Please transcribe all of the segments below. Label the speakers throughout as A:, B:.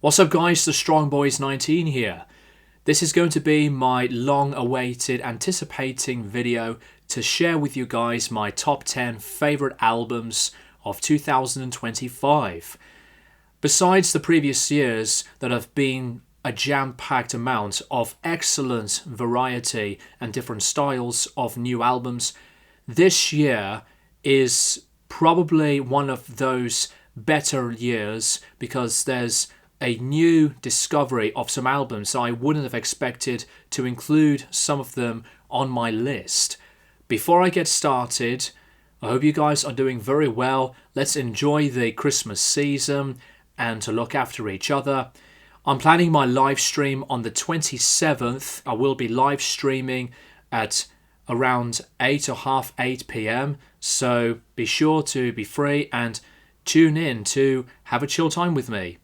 A: What's up guys, the Strong Boys 19 here. This is going to be my long-awaited, anticipating video to share with you guys my top 10 favourite albums of 2025. Besides the previous years that have been a jam-packed amount of excellent variety and different styles of new albums, this year is probably one of those better years because there's a new discovery of some albums I wouldn't have expected to include some of them on my list. Before I get started, I hope you guys are doing very well. Let's enjoy the Christmas season and to look after each other. I'm planning my live stream on the 27th. I will be live streaming at around 8 or half 8 p.m. So be sure to be free and tune in to have a chill time with me.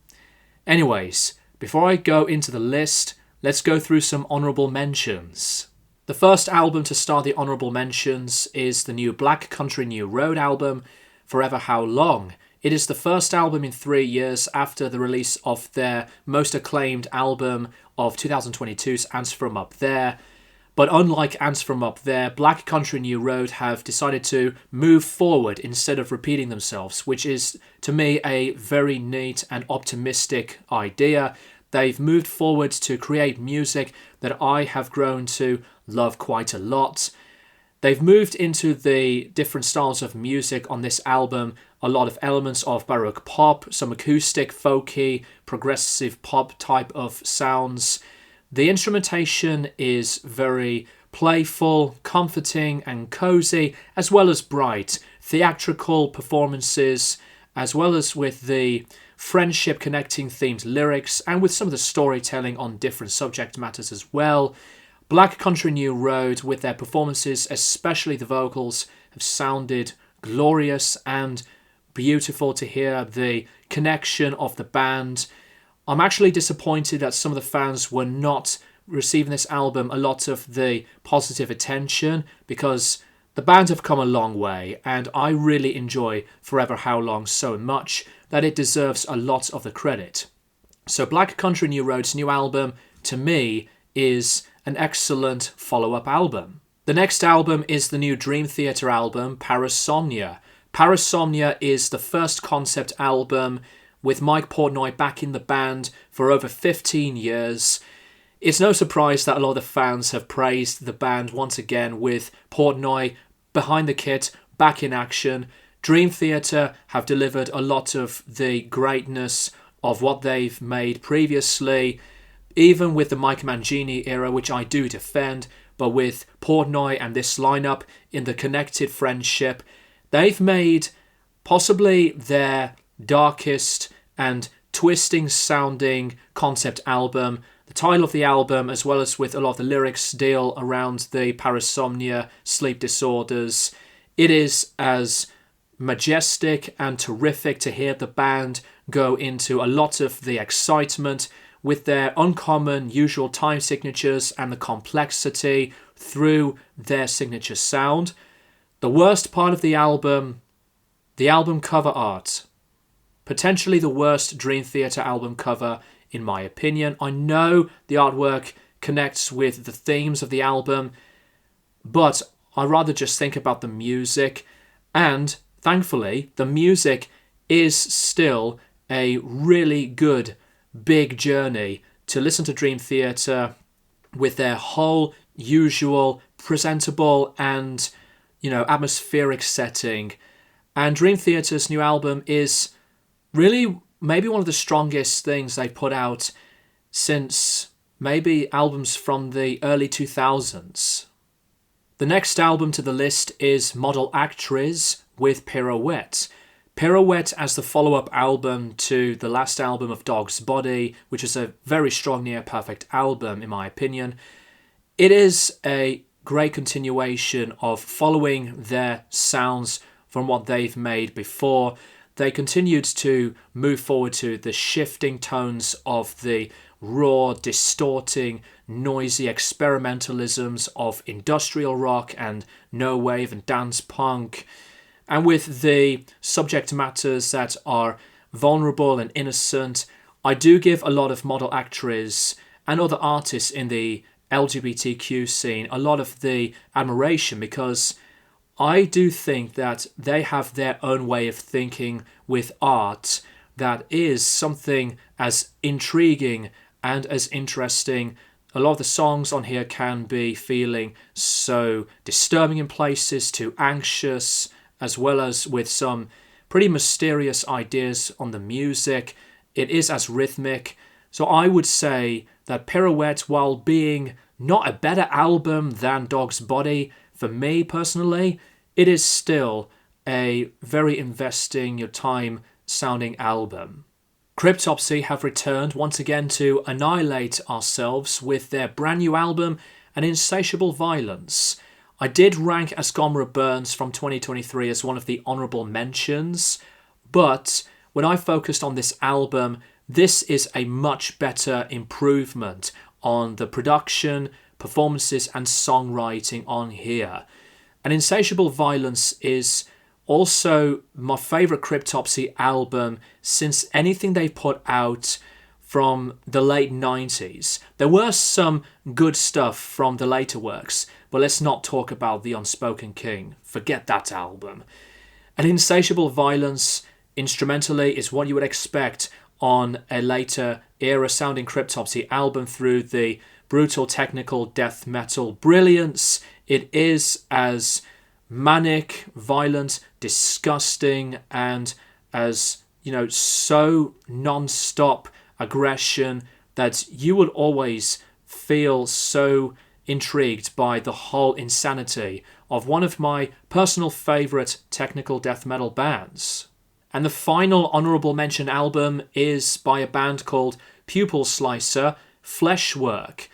A: Anyways, before I go into the list, let's go through some honourable mentions. The first album to start the honourable mentions is the new Black Country New Road album, Forever How Long. It is the first album in 3 years after the release of their most acclaimed album of 2022's Ants From Up There. But unlike Ants From Up There, Black Country New Road have decided to move forward instead of repeating themselves, which is, to me, a very neat and optimistic idea. They've moved forward to create music that I have grown to love quite a lot. They've moved into the different styles of music on this album, a lot of elements of baroque pop, some acoustic, folky, progressive pop type of sounds. The instrumentation is very playful, comforting and cozy, as well as bright. Theatrical performances, as well as with the friendship connecting themed lyrics and with some of the storytelling on different subject matters as well. Black Country New Road, with their performances, especially the vocals, have sounded glorious and beautiful to hear the connection of the band. I'm actually disappointed that some of the fans were not receiving this album a lot of the positive attention because the band have come a long way and I really enjoy Forever How Long so much that it deserves a lot of the credit. So Black Country New Road's new album, to me, is an excellent follow-up album. The next album is the new Dream Theater album, Parasomnia. Parasomnia is the first concept album with Mike Portnoy back in the band for over 15 years. It's no surprise that a lot of the fans have praised the band once again with Portnoy behind the kit, back in action. Dream Theater have delivered a lot of the greatness of what they've made previously, even with the Mike Mangini era, which I do defend, but with Portnoy and this lineup in the connected friendship, they've made possibly their darkest and twisting sounding concept album. The title of the album, as well as with a lot of the lyrics, deal around the parasomnia, sleep disorders. It is as majestic and terrific to hear the band go into a lot of the excitement with their uncommon usual time signatures and the complexity through their signature sound. The worst part of the album cover art. Potentially the worst Dream Theater album cover, in my opinion. I know the artwork connects with the themes of the album, but I rather just think about the music. And thankfully, the music is still a really good, big journey to listen to Dream Theater with their whole usual presentable and, atmospheric setting. And Dream Theater's new album is really maybe one of the strongest things they've put out since maybe albums from the early 2000s. The next album to the list is Model Actress with Pirouette. Pirouette as the follow-up album to the last album of Dog's Body, which is a very strong near-perfect album in my opinion. It is a great continuation of following their sounds from what they've made before. They continued to move forward to the shifting tones of the raw, distorting, noisy experimentalisms of industrial rock and no wave and dance punk, and with the subject matters that are vulnerable and innocent, I do give a lot of model actresses and other artists in the LGBTQ scene a lot of the admiration, because I do think that they have their own way of thinking with art that is something as intriguing and as interesting. A lot of the songs on here can be feeling so disturbing in places, too anxious, as well as with some pretty mysterious ideas on the music. It is as rhythmic. So I would say that Pirouette, while being not a better album than Dog's Body, for me personally, it is still a very investing your time sounding album. Cryptopsy have returned once again to annihilate ourselves with their brand new album, An Insatiable Violence. I did rank Ascomra Burns from 2023 as one of the honourable mentions, but when I focused on this album, this is a much better improvement on the production, performances and songwriting on here. An Insatiable Violence is also my favourite Cryptopsy album since anything they put out from the late 90s. There were some good stuff from the later works, but let's not talk about The Unspoken King. Forget that album. An Insatiable Violence, instrumentally, is what you would expect on a later era sounding Cryptopsy album through the brutal technical death metal brilliance. It is as manic, violent, disgusting, and as, so non-stop aggression that you would always feel so intrigued by the whole insanity of one of my personal favourite technical death metal bands. And the final honourable mention album is by a band called Pupil Slicer, Fleshwork.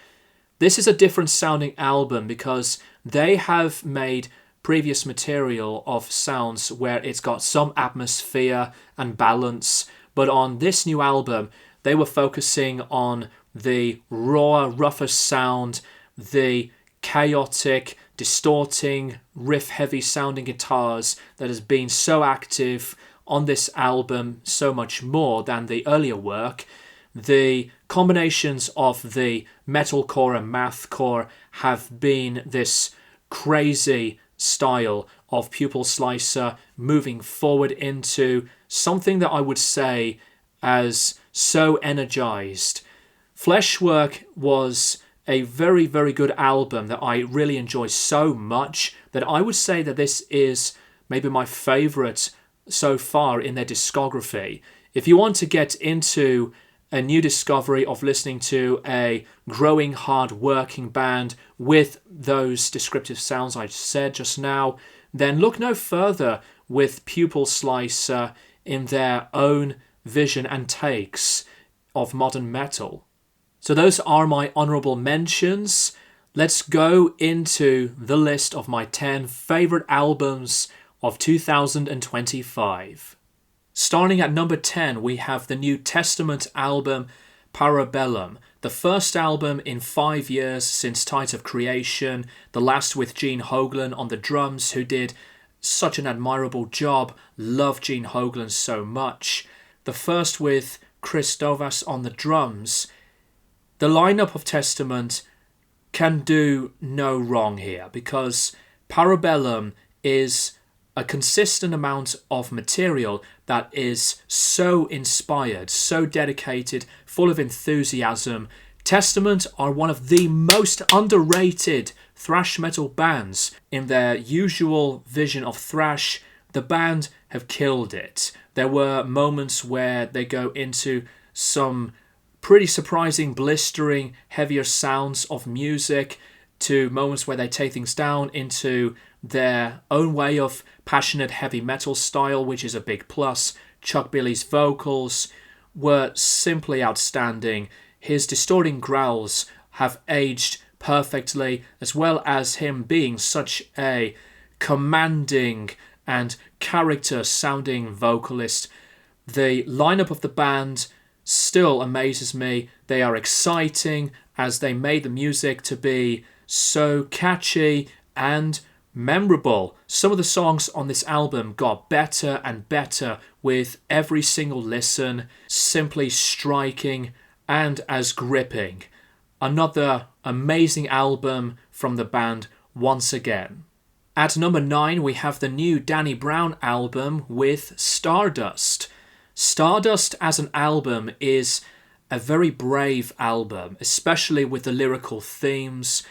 A: This is a different sounding album because they have made previous material of sounds where it's got some atmosphere and balance, but on this new album they were focusing on the raw, rougher sound, the chaotic, distorting, riff-heavy sounding guitars that has been so active on this album, so much more than the earlier work. The combinations of the metalcore and mathcore have been this crazy style of Pupil Slicer moving forward into something that I would say as so energized. Fleshwork was a very, very good album that I really enjoy so much that I would say that this is maybe my favorite so far in their discography. If you want to get into a new discovery of listening to a growing, hard-working band with those descriptive sounds I said just now, then look no further with Pupil Slicer in their own vision and takes of modern metal. So those are my honourable mentions. Let's go into the list of my 10 favourite albums of 2025. Starting at number 10, we have the New Testament album Parabellum, the first album in 5 years since Tide of Creation, the last with Gene Hoglan on the drums, who did such an admirable job. Love Gene Hoglan so much. The first with Chris Dovas on the drums. The lineup of Testament can do no wrong here because Parabellum is a consistent amount of material that is so inspired, so dedicated, full of enthusiasm. Testament are one of the most underrated thrash metal bands. In their usual vision of thrash, the band have killed it. There were moments where they go into some pretty surprising, blistering, heavier sounds of music, to moments where they take things down into their own way of passionate heavy metal style, which is a big plus. Chuck Billy's vocals were simply outstanding. His distorting growls have aged perfectly, as well as him being such a commanding and character-sounding vocalist. The lineup of the band still amazes me. They are exciting as they made the music to be so catchy and memorable. Some of the songs on this album got better and better with every single listen, simply striking and as gripping. Another amazing album from the band once again. At number 9, we have the new Danny Brown album with Stardust. Stardust as an album is a very brave album, especially with the lyrical themes.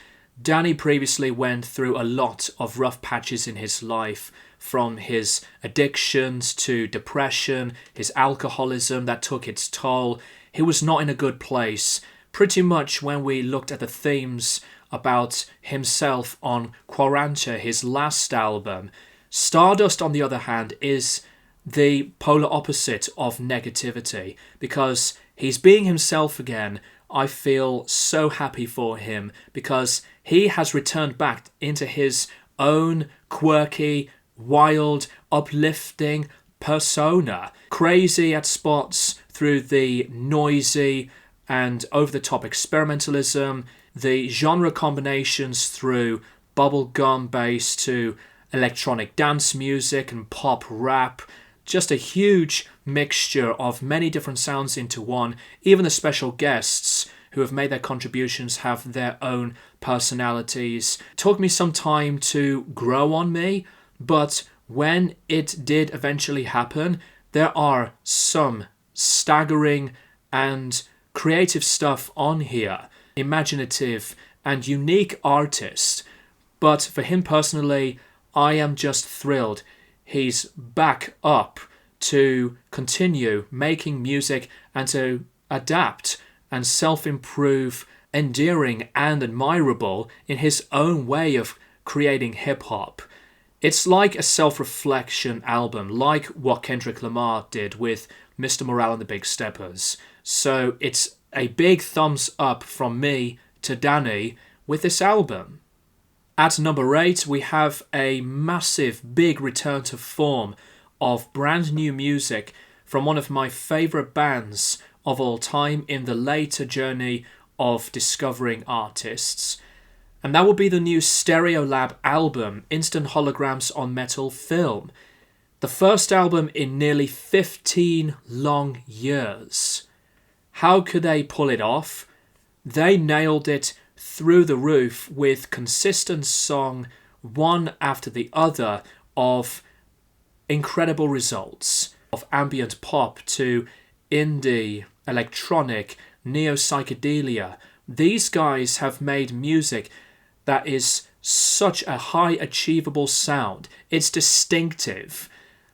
A: Danny previously went through a lot of rough patches in his life, from his addictions to depression, his alcoholism that took its toll. He was not in a good place. Pretty much when we looked at the themes about himself on Quaranta, his last album, Stardust, on the other hand, is the polar opposite of negativity, because he's being himself again. I feel so happy for him because he has returned back into his own quirky, wild, uplifting persona. Crazy at spots through the noisy and over-the-top experimentalism, the genre combinations through bubblegum bass to electronic dance music and pop rap. Just a huge mixture of many different sounds into one. Even the special guests who have made their contributions have their own personalities. It took me some time to grow on me, but when it did eventually happen, there are some staggering and creative stuff on here. Imaginative and unique artist. But for him personally, I am just thrilled. He's back up to continue making music and to adapt and self-improve, endearing and admirable in his own way of creating hip-hop. It's like a self-reflection album, like what Kendrick Lamar did with Mr. Morale and the Big Steppers. So it's a big thumbs up from me to Danny with this album. At number 8, we have a massive, big return to form of brand new music from one of my favourite bands of all time in the later journey of discovering artists. And that will be the new Stereolab album, Instant Holograms on Metal Film. The first album in nearly 15 long years. How could they pull it off? They nailed it through the roof with consistent song, one after the other, of incredible results, of ambient pop to indie, electronic, neo-psychedelia. These guys have made music that is such a high achievable sound. It's distinctive.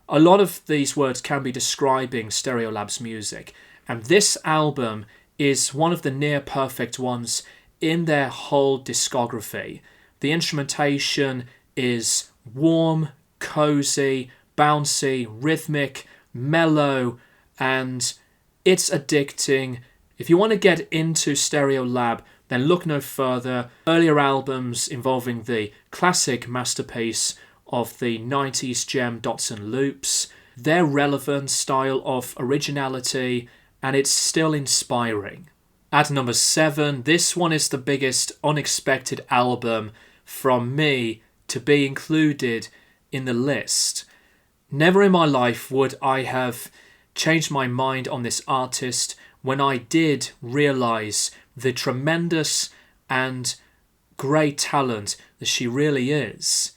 A: A lot of these words can be describing Stereolab's music, and this album is one of the near perfect ones in their whole discography. The instrumentation is warm, cozy, bouncy, rhythmic, mellow, and it's addicting. If you want to get into Stereolab, then look no further. Earlier albums involving the classic masterpiece of the 90s gem Dots and Loops, their relevant style of originality, and it's still inspiring. At number 7, this one is the biggest unexpected album from me to be included in the list. Never in my life would I have changed my mind on this artist when I did realise the tremendous and great talent that she really is.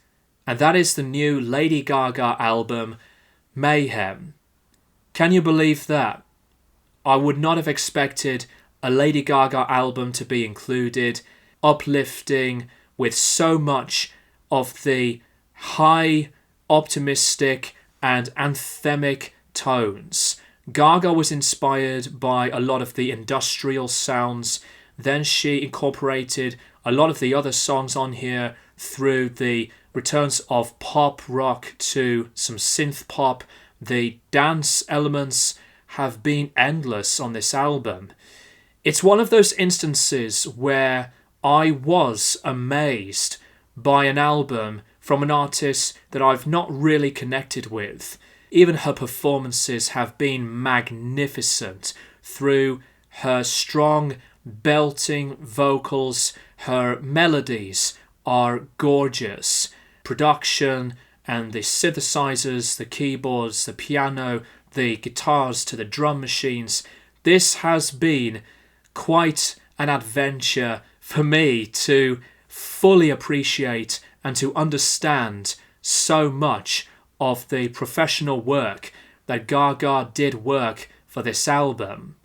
A: And that is the new Lady Gaga album, Mayhem. Can you believe that? I would not have expected a Lady Gaga album to be included, uplifting with so much of the high, optimistic and anthemic tones. Gaga was inspired by a lot of the industrial sounds. Then she incorporated a lot of the other songs on here through the returns of pop rock to some synth pop. The dance elements have been endless on this album. It's one of those instances where I was amazed by an album from an artist that I've not really connected with. Even her performances have been magnificent through her strong, belting vocals. Her melodies are gorgeous. production and the synthesizers, the keyboards, the piano, the guitars to the drum machines. This has been quite an adventure for me to fully appreciate and to understand so much of the professional work that Gaga did work for this album.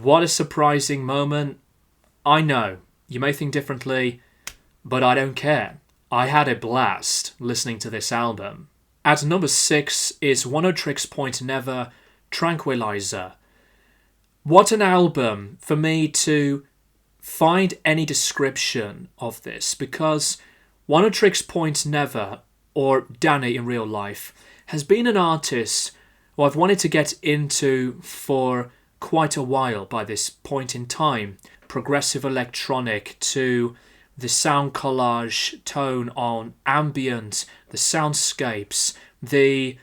A: What a surprising moment. I know, you may think differently, but I don't care. I had a blast listening to this album. At number 6 is Oneohtrix Point Never, Tranquilizer. What an album for me to find any description of this, because Oneohtrix Point Never, or Danny in real life, has been an artist who I've wanted to get into for quite a while by this point in time. Progressive electronic to the sound collage tone on ambient, the soundscapes, the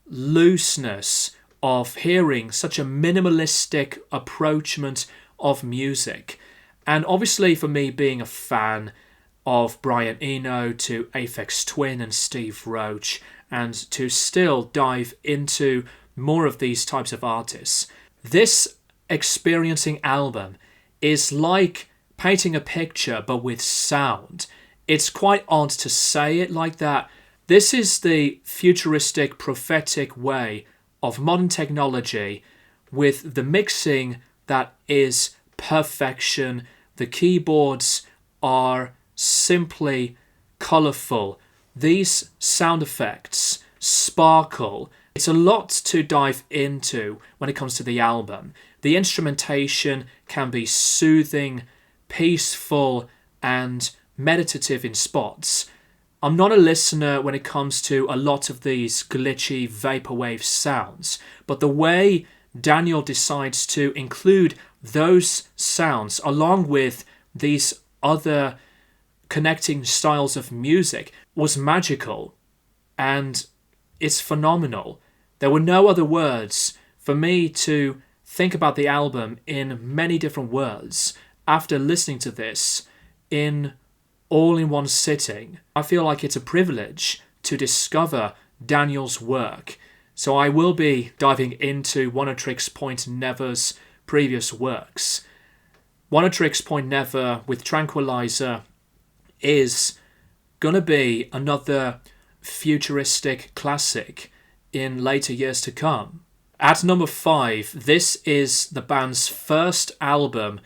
A: looseness of hearing such a minimalistic approachment of music. And obviously for me being a fan of Brian Eno to Aphex Twin and Steve Roach, and to still dive into more of these types of artists, this experiencing album is like painting a picture but with sound. It's quite odd to say it like that. This is the futuristic, prophetic way of modern technology with the mixing that is perfection. The keyboards are simply colourful. These sound effects sparkle. It's a lot to dive into when it comes to the album. The instrumentation can be soothing, peaceful, and meditative in spots. I'm not a listener when it comes to a lot of these glitchy vaporwave sounds, but the way Daniel decides to include those sounds along with these other connecting styles of music was magical, and it's phenomenal. There were no other words for me to think about the album in many different words after listening to this all in one sitting. I feel like it's a privilege to discover Daniel's work. So I will be diving into Oneohtrix Point Never's previous works. Oneohtrix Point Never with Tranquilizer is gonna be another futuristic classic in later years to come. At number 5, this is the band's first album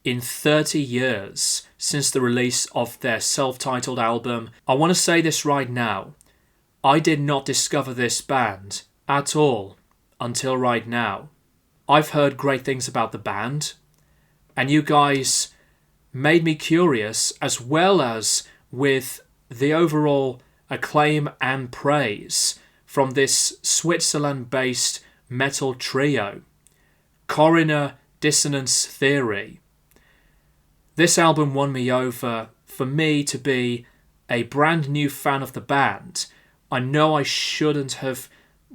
A: in 30 years since the release of their self-titled album. I want to say this right now. I did not discover this band at all until right now. I've heard great things about the band, and you guys made me curious, as well as with the overall acclaim and praise from this Switzerland-based metal trio, Coroner Dissonance Theory. This album won me over. For me to be a brand new fan of the band, I know I shouldn't have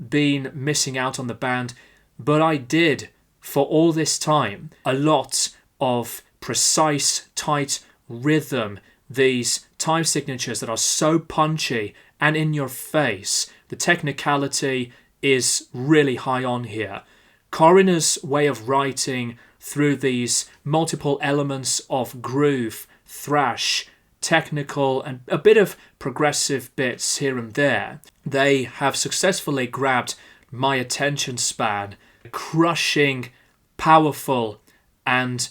A: been missing out on the band, but I did for all this time. A lot of precise, tight rhythm, these time signatures that are so punchy and in your face. The technicality is really high on here. Coroner's way of writing through these multiple elements of groove, thrash, technical, and a bit of progressive bits here and there. They have successfully grabbed my attention span. Crushing, powerful, and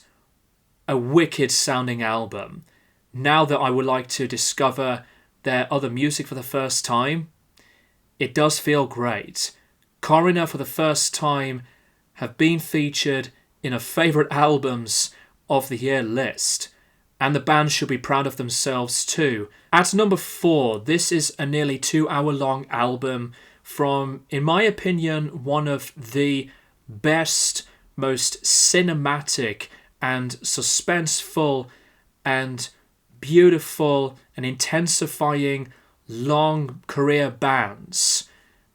A: a wicked sounding album. Now that I would like to discover their other music for the first time, it does feel great. Coroner for the first time have been featured in a favourite albums of the year list, and the band should be proud of themselves too. At number 4, this is a nearly 2-hour long album from, in my opinion, one of the best, most cinematic and suspenseful and beautiful and intensifying long career bands,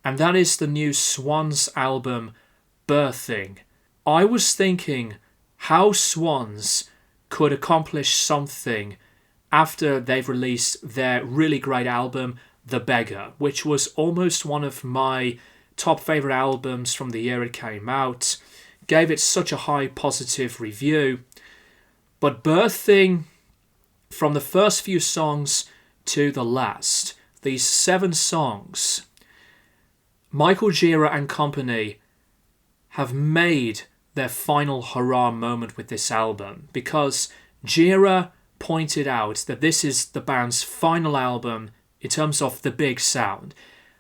A: and that is the new Swans album, Birthing. I was thinking how Swans could accomplish something after they've released their really great album, The Beggar, which was almost one of my top favourite albums from the year it came out. Gave it such a high positive review. But birthing from the first few songs to the last, these 7 songs, Michael Gira and company have made their final hurrah moment with this album, because Gira pointed out that this is the band's final album in terms of the big sound.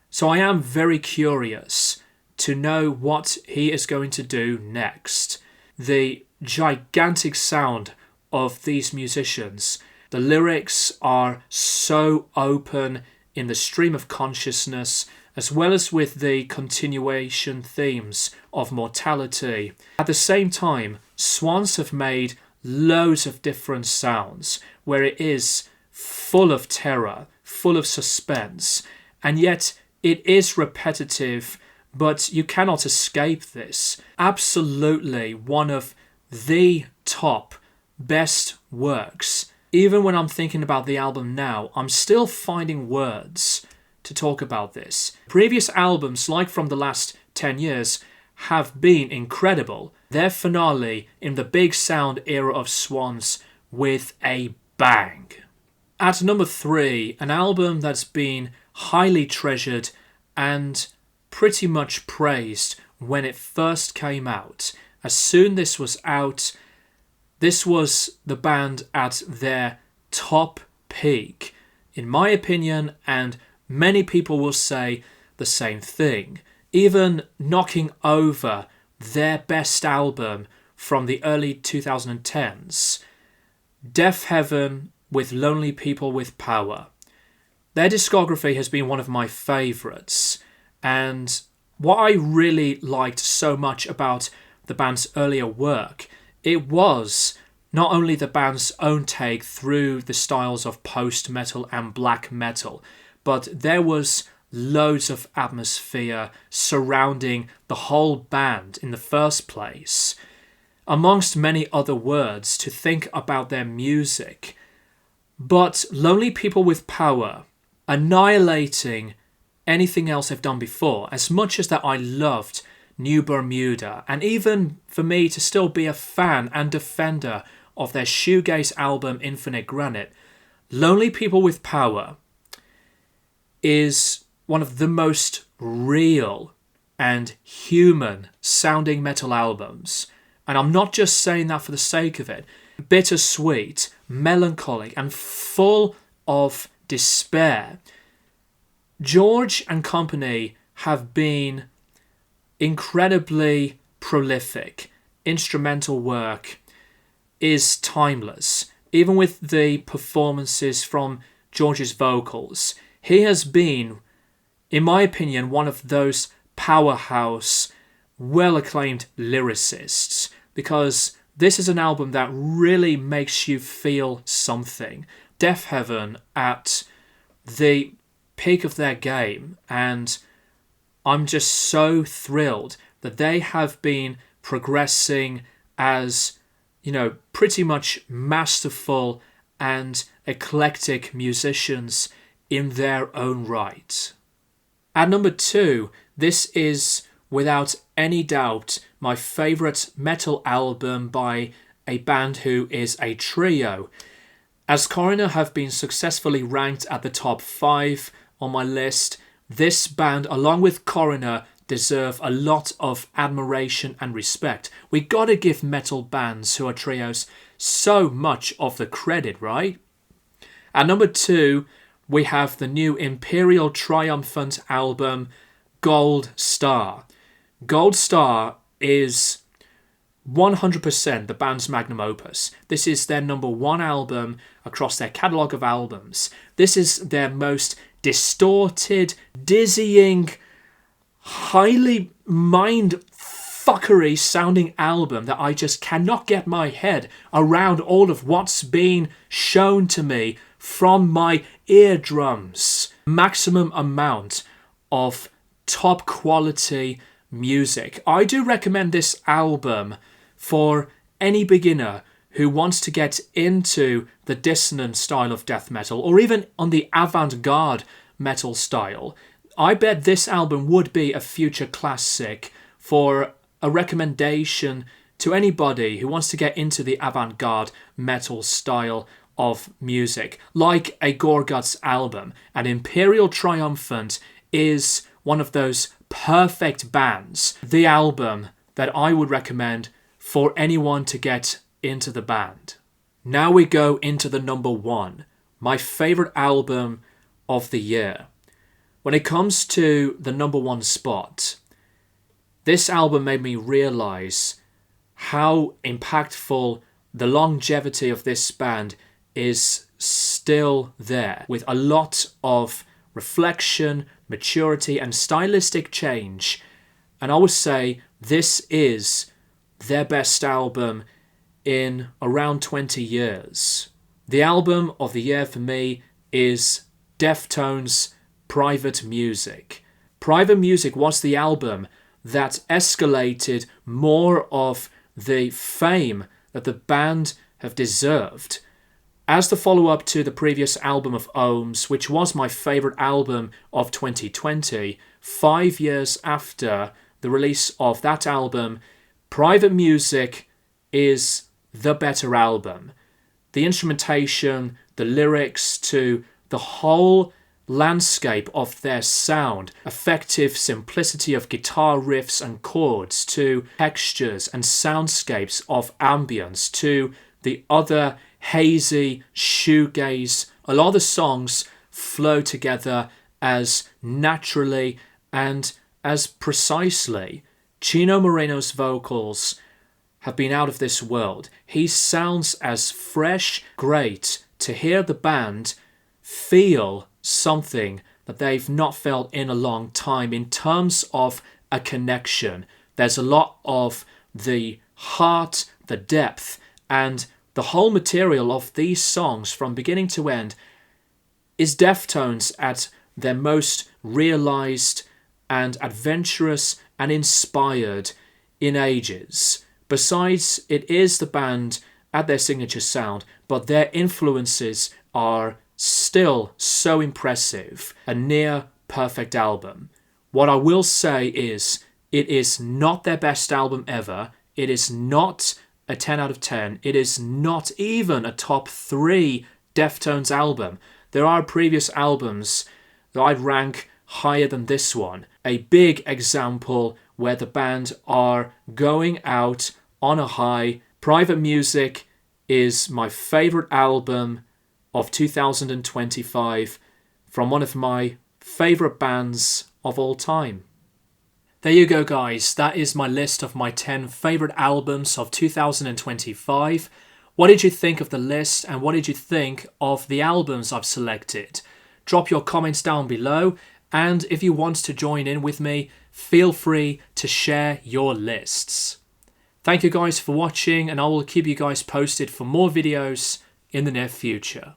A: So I am very curious to know what he is going to do next. The gigantic sound of these musicians, the lyrics are so open in the stream of consciousness, as well as with the continuation themes of mortality. At the same time, Swans have made loads of different sounds where it is full of terror, full of suspense, and yet it is repetitive, but you cannot escape this. Absolutely one of the top best works. Even when I'm thinking about the album now, I'm still finding words to talk about this. Previous albums, like from the last 10 years, have been incredible. Their finale in the big sound era of Swans with a bang. At number 3, an album that's been highly treasured and pretty much praised when it first came out. As soon as this was out, this was the band at their top peak, in my opinion, and many people will say the same thing, even knocking over their best album from the early 2010s, Deaf Heaven with Lonely People with Power. Their discography has been one of my favourites, and what I really liked so much about the band's earlier work, it was not only the band's own take through the styles of post-metal and black metal, but there was loads of atmosphere surrounding the whole band in the first place. Amongst many other words to think about their music. But Lonely People with Power, annihilating anything else they've done before, as much as that I loved New Bermuda, and even for me to still be a fan and defender of their shoegaze album Infinite Granite, Lonely People with Power is one of the most real and human sounding metal albums. And I'm not just saying that for the sake of it. Bittersweet, melancholic, and full of despair. George and company have been incredibly prolific. Instrumental work is timeless. Even with the performances from George's vocals, he has been, in my opinion, one of those powerhouse, well-acclaimed lyricists, because this is an album that really makes you feel something. Deaf Heaven at the peak of their game, and I'm just so thrilled that they have been progressing as, pretty much masterful and eclectic musicians in their own right. At number 2, this is without any doubt my favourite metal album by a band who is a trio. As Coroner have been successfully ranked at the top 5 on my list, this band, along with Coroner, deserve a lot of admiration and respect. We gotta give metal bands who are trios so much of the credit, right? At number 2, we have the new Imperial Triumphant album, Gold Star. Gold Star is 100% the band's magnum opus. This is their number 1 album across their catalogue of albums. This is their most distorted, dizzying, highly mind-fuckery sounding album that I just cannot get my head around all of what's being shown to me from my eardrums. Maximum amount of top quality music. I do recommend this album for any beginner who wants to get into the dissonant style of death metal, or even on the avant-garde metal style, I bet this album would be a future classic for a recommendation to anybody who wants to get into the avant-garde metal style of music, like a Gorguts album. And Imperial Triumphant is one of those perfect bands, the album that I would recommend for anyone to get into the band. Now we go into the number one, my favorite album of the year. When it comes to the number one spot, this album made me realize how impactful the longevity of this band is still there, with a lot of reflection, maturity, and stylistic change. And I would say this is their best album in around 20 years. The album of the year for me is Deftones' Private Music. Private Music was the album that escalated more of the fame that the band have deserved. As the follow-up to the previous album of Ohms, which was my favourite album of 2020, 5 years after the release of that album, Private Music is the better album. The instrumentation, the lyrics, to the whole landscape of their sound, effective simplicity of guitar riffs and chords, to textures and soundscapes of ambience, to the other hazy shoegaze. A lot of the songs flow together as naturally and as precisely. Chino Moreno's vocals have been out of this world. He sounds as fresh. Great to hear the band feel something that they've not felt in a long time in terms of a connection. There's a lot of the heart, the depth, and the whole material of these songs from beginning to end is Deftones at their most realised and adventurous and inspired in ages. Besides, it is the band at their signature sound, but their influences are still so impressive. A near perfect album. What I will say is, it is not their best album ever. It is not a 10 out of 10. It is not even a top 3 Deftones album. There are previous albums that I'd rank higher than this one. A big example where the band are going out on a high. Private Music is my favourite album of 2025 from one of my favourite bands of all time. There you go, guys. That is my list of my 10 favourite albums of 2025. What did you think of the list, and what did you think of the albums I've selected? Drop your comments down below, and if you want to join in with me, feel free to share your lists. Thank you guys for watching, and I will keep you guys posted for more videos in the near future.